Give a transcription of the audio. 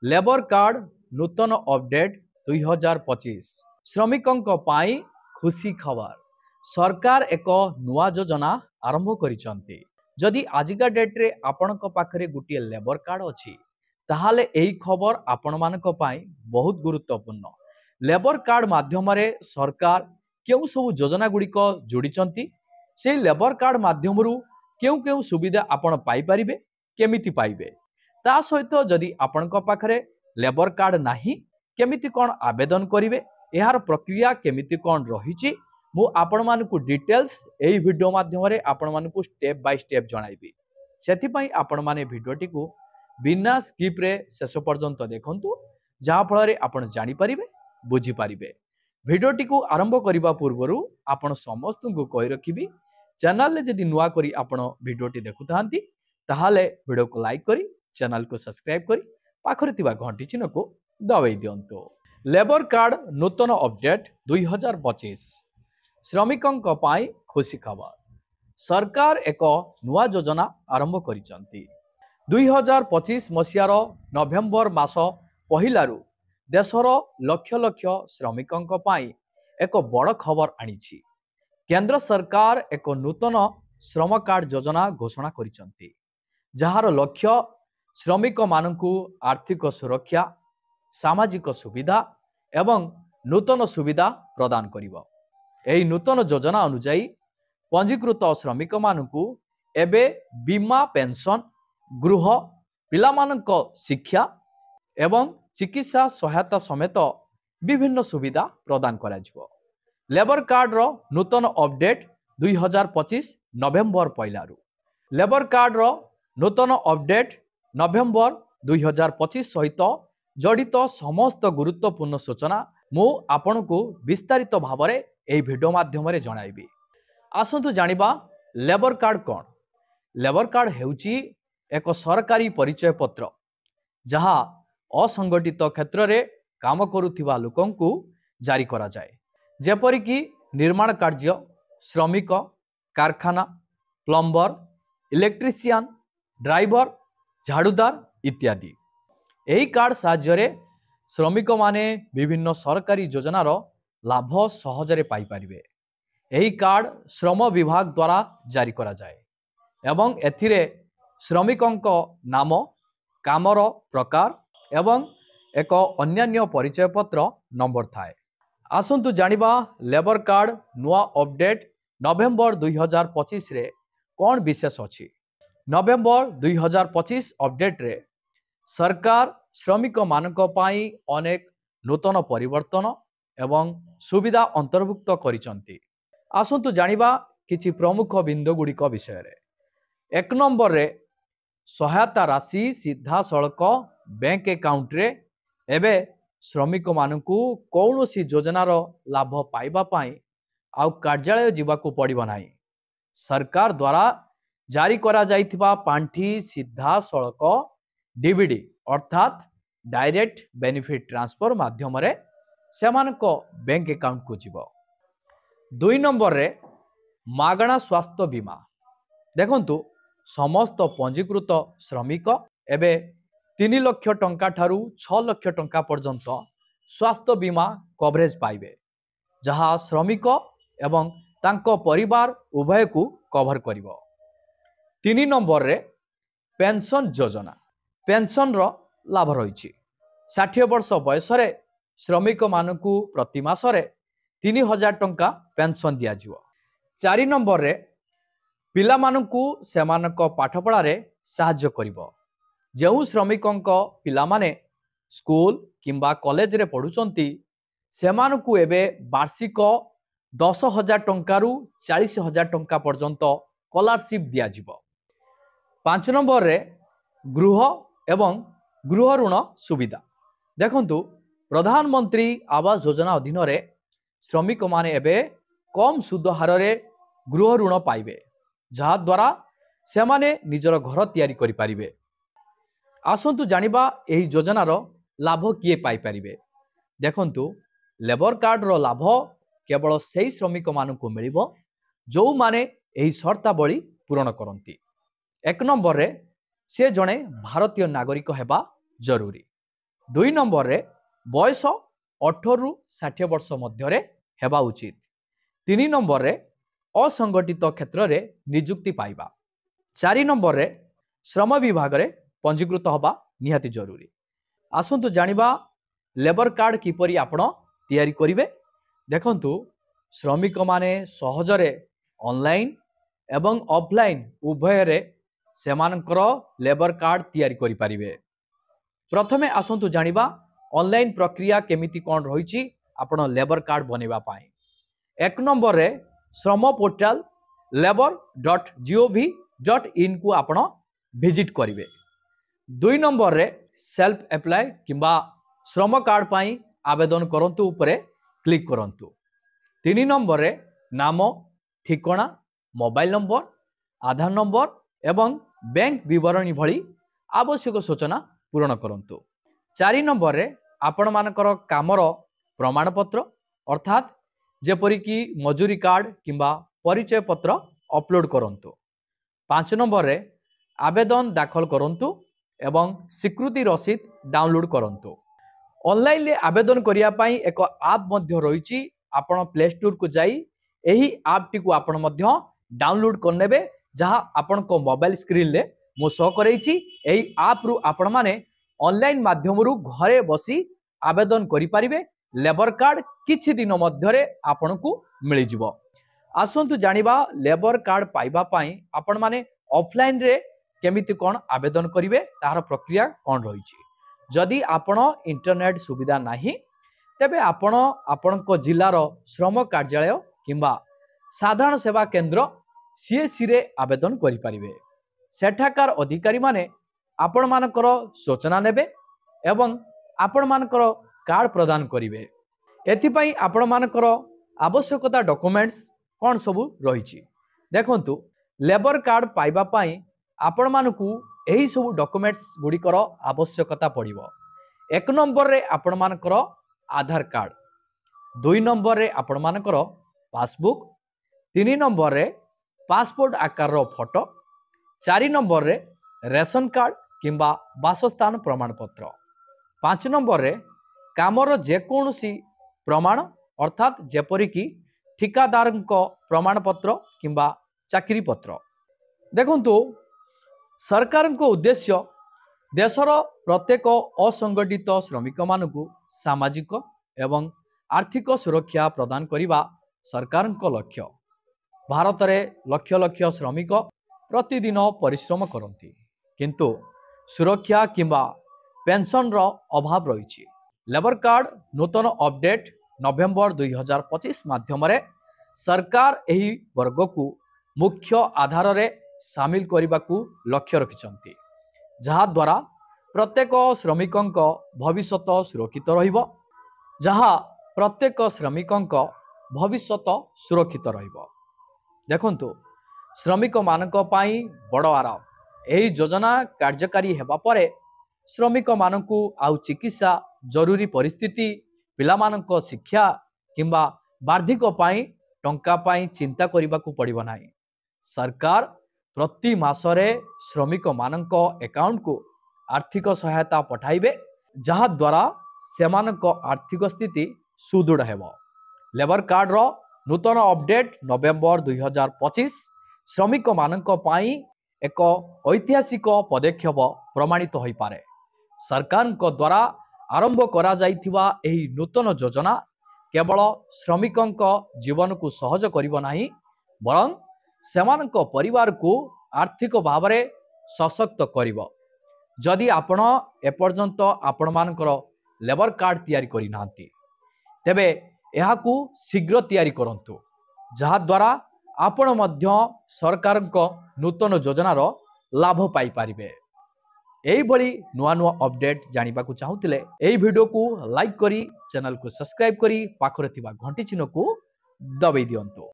Labour card नूतन update 2025 श्रमिकों पाई खुशी खबर सरकार एक नुआ योजना आरंभ करिसंती। जदि आजिका डेट रे आपनक पाखरे गुटिए लेबर कार्ड अछि ताहाले एही खबर आपण मानक पाई बहुत गुरुत्वपूर्ण। लेबर कार्ड माध्यम रे सरकार केउ सब योजना गुड़िक जोड़िचंती से लेबर कार्ड माध्यमरु केउ केउ सुविधा आपण पाई परिबे केमिति पाइबे ता सहित जदि आपनक पाखरे लेबर कार्ड नाही केमिति कोन आवेदन करिवे एहार प्रक्रिया केमिति कोन रहिछि मु आपण मानकु डिटेल्स एही वीडियो माध्यम रे आपण मानकु स्टेप बाय स्टेप जणाइबी। सेथि पई आपण माने वीडियोटी को बिना स्किप रे शेष पर्यंत देखंतु जहा फल रे आपण जानि परिबे बुझी परिबे। वीडियोटी को आरंभ करिबा पूर्वरु आपण समस्त को कहि रखिबी चैनल ले जदि नुआ करी आपण वीडियोटी देखुथांती ताहाले वीडियो को लाइक करी चैनल को सब्सक्राइब करी पाखरे थिबा घंटी चिन्ह को दबाई दियंतो। लेबर कार्ड नूतन अपडेट 2025 श्रमिकों पाई खुशी खबर सरकार एक नुआ योजना आरंभ करिसंती। 2025 मसियार नवेम्बर मास पहिलारु देशर लक्ष लक्ष श्रमिकों पाई एक बड़ खबर आनिछि। केंद्र सरकार एक नूतन श्रम कार्ड योजना घोषणा करिसंती जहार लक्ष्य श्रमिक मानकु आर्थिक सुरक्षा सामाजिक सुविधा एवं नूतन सुविधा प्रदान करिवो। एही नूतन योजना अनुसार पंजीकृत श्रमिक मानकु एबे बीमा पेंशन गृह पिलामानक शिक्षा एवं चिकित्सा सहायता समेत विभिन्न सुविधा प्रदान कराजिवो। लेबर कार्ड रो नूतन अपडेट 2025 नवेम्बर पहिलारु लेबर कार्ड रो नूतन अपडेट नवेम्बर 2025 सहित जड़ित समस्त गुरुत्वपूर्ण सूचना मु आपनकु विस्तारित भाव में एही वीडियो माध्यम रे जणाइबी। आसंतु जानिबा लेबर कार्ड कोन। लेबर कार्ड हेउची एक सरकारी परिचय पत्र जहा असंगठित क्षेत्र रे काम करुथिबा लोकंकु जारी करा जाए जेपरिकी निर्माण कार्य श्रमिक कारखाना प्लम्बर इलेक्ट्रीशियन ड्राइवर झाड़ूदार इत्यादि। एही कार्ड साहाय्य श्रमिक माने विभिन्न सरकारी योजनार लाभ सहजरे पाई परिबे। एही कार्ड श्रम विभाग द्वारा जारी करा जाए एवं एथिरे श्रमिकों नाम कामर प्रकार एवं एक अन्यान्य परिचय पत्र नंबर थाए। आसंतु जानिबा लेबर कार्ड नुआ अपडेट नवेम्बर 2025 रे कौन विशेष अछि। नवेम्बर 2025 अपडेट रे सरकार श्रमिक मानक पाई अनेक नूतन परिवर्तन एवं सुविधा अंतर्भुक्त करिसंती। आसंतु जानिबा किछि प्रमुख बिंदु गुड़िक विषय रे। एक नंबर रे सहायता राशि सीधा सड़क बैंक अकाउंट रे एबे श्रमिक मानकु कौनसी योजनार लाभ पाइबा पाई आउ कार्यालय जीवाकू पड़िबो नाही। सरकार द्वारा जारी करा जाइथिबा पांठी सीधा सड़क डीबीडी अर्थात डायरेक्ट बेनिफिट ट्रांसफर माध्यम रे सेमानको बैंक अकाउंट को जीवो। 2 नंबर रे मागणा स्वास्थ्य बीमा देखंतु समस्त पंजीकृत श्रमिक एबे 3 लाख टंका ठारू 6 लाख टंका पर्यंत स्वास्थ्य बीमा कवरेज पाइबे जहा श्रमिक एवं तांको परिवार उभय को कवर करिवो। 3 नंबर रे पेंशन योजना पेंशन रो लाभ रही 60 वर्ष बयस रे श्रमिक मानकु प्रति मासरे 3000 टंका पेंशन दिया जिवो। 4 नंबर रे पिला मानकु सेमानक पाठपढ़ा रे सहाय्य करिवो। जेउ श्रमिकों पिला माने स्कूल किंबा कॉलेज रे पढुचंती सेमानकु एबे वार्षिक 10,000 टंकारु 40,000 टंका पर्यंत स्कॉलरशिप दिया जिवो। 5 नंबर रे गृह एवं गृह ऋण सुविधा देखंतु प्रधानमंत्री आवास योजना अधीन रे श्रमिक माने एबे कम सुद हार रे गृह ऋण पाइबे जहा द्वारा से माने निजर घर तैयारी करि परिबे। आसंतु जानिबा एही योजनार लाभ किए पाई परिबे। देखंतु लेबर कार्ड रो लाभ केवल सेही श्रमिक मानकु मिलिबो जो माने एही शर्तावली पूरण करंती। 1 नंबर रे से जणे भारतीय नागरिक हेबा जरूरी। दुई नंबर रे बयस 18 रु 60 वर्ष मध्य हेबा उचित। 3 नंबर रे असंगठित क्षेत्र रे नियुक्ति पाइबा। 4 नंबर रे श्रम विभाग रे पंजीकृत हवा निहाती जरूरी। आसंतु जानिबा लेबर कार्ड किपरि आपण तैयारी करिवे। देखंतु श्रमिक माने सहजरे ऑनलाइन एवं ऑफलाइन उभय रे सेमानकर लेबर कार्ड तैयारी करि परिवे। प्रथमे आसंतु जानिबा ऑनलाइन प्रक्रिया केमिति कोन रहिछि आपण लेबर कार्ड बनेबा पाए। 1 नंबर रे श्रम पोर्टल labor.gov.in को आपण विजिट करिवे। 2 नंबर रे सेल्फ अप्लाई किंबा श्रम कार्ड पाई आवेदन करंतु उपरे क्लिक करंतु। 3 नंबर रे नाम, ठिकाना, मोबाइल नंबर, आधार नंबर एवं बैंक विवरणी भली आवश्यक सूचना पूर्ण करंतु। 4 नंबर रे आपण मानकर कामर प्रमाण पत्र अर्थात जेपरि कि मजूरी कार्ड किंबा परिचय पत्र अपलोड करंतु। 5 नंबर रे आवेदन दाखल करंतु एवं स्वीकृति रसीद डाउनलोड करंतु। ऑनलाइन ले आवेदन करिया पाई एक ऐप मध्य रहिछि। आपण प्ले स्टोर को जाई एही ऐप टी को आपण मध्य डाउनलोड करनेबे, जहां आपण को मोबाइल स्क्रीन ले मो शो करैछि। एही ऐप रु आपण माने ऑनलाइन माध्यम रु घरे बसी आवेदन करि परिबे। लेबर कार्ड किछि दिन मध्य रे आपण को मिलि जिवो। आसंतु जानिबा लेबर कार्ड पाइबा पाई आपण माने ऑफलाइन रे केमिति कोन आवेदन करिवे तार प्रक्रिया कोन रहिछि। जदि आपण इंटरनेट सुविधा नाही तेबे आपण आपणको जिल्लार श्रम कार्यालय किंबा साधारण सेवा केंद्र सीएससी रे आवेदन करि परिवे। सेठाकार अधिकारी माने आपण मानकर सूचना नेबे एवं आपण मानकर कार्ड प्रदान करिवे। एथिपई आपण मानकर आवश्यकता डॉक्यूमेंट्स कोन सबु रहिछि। देखंतु लेबर कार्ड पाइबा पाई आपण मानकू एही सबु डॉक्यूमेंट्स गुड़िकर आवश्यकता पड़िबो। 1 नंबर रे आपण मानकर आधार कार्ड, 2 नंबर रे आपण मानकर पासबुक, 3 नंबर रे पासपोर्ट आकार रो फोटो, 4 नंबर रे रेशन कार्ड किंबा वासस्थान प्रमाण पत्र, 5 नंबर रे कामर जेकोसी प्रमाण अर्थात जेपरि कि ठिकादार प्रमाण पत्र किंबा चाकरी पत्र। देखंतु सरकार को उद्देश्य देशर प्रत्येक असंगठित श्रमिक मानकु सामाजिक एवं आर्थिक सुरक्षा प्रदान करिबा सरकार लक्ष्य। भारत में लक्ष लक्ष श्रमिक प्रतिदिन परिश्रम करती किंतु सुरक्षा किंबा पेंशन रो अभाव रही। लेबर कार्ड नूतन अपडेट नवेम्बर 2025 माध्यम सरकार एही वर्ग को मुख्य आधार रे सामिल करने को लक्ष्य रखिछंती, जहा द्वारा प्रत्येक श्रमिकंक भविष्यत सुरक्षित रहिबो। जहा प्रत्येक श्रमिकंक भविष्यत सुरक्षित रहिबो। देखंतु श्रमिक मानक पाई बड़ आराम। एही योजना कार्यकारी हेबा परे श्रमिक मानकु आउ चिकित्सा जरूरी परिस्थिति, पिला मानक शिक्षा किंबा वार्षिक पाई टंका पाई चिंता करने को पड़िबो नाही। सरकार प्रति मासरे श्रमिक मानक अकाउंट को आर्थिक सहायता पठाइबे, जहा द्वारा सेमानक आर्थिक स्थिति सुदृढ़ हेबो। लेबर कार्ड रो नूतन अपडेट नवेम्बर 2025 श्रमिक मानक पाई एक ऐतिहासिक पदक्षेप प्रमाणित होई पारे। सरकार द्वारा आरंभ करा जाइथिबा एही नूतन योजना केवल श्रमिकंक जीवन को सहज करिबो नाही, बरं सेमानक परिवार को आर्थिक भाव में सशक्त करिबो। जदि आपण एपर्यंत आपण मानकर लेबर कार्ड तैयारी करि नांती तेबे एहाकू शीघ्र तैयारी करंतु, जहा द्वारा आपण मध्य सरकारक नूतन योजनार लाभ पाई पारिबे। एही भली नुआ नुआ अपडेट जानिबा को चाहुतिले एही वीडियो को लाइक करी चैनल को सब्सक्राइब करी पाखरे थिबा घंटी चिन्ह को दबाई दियंतु।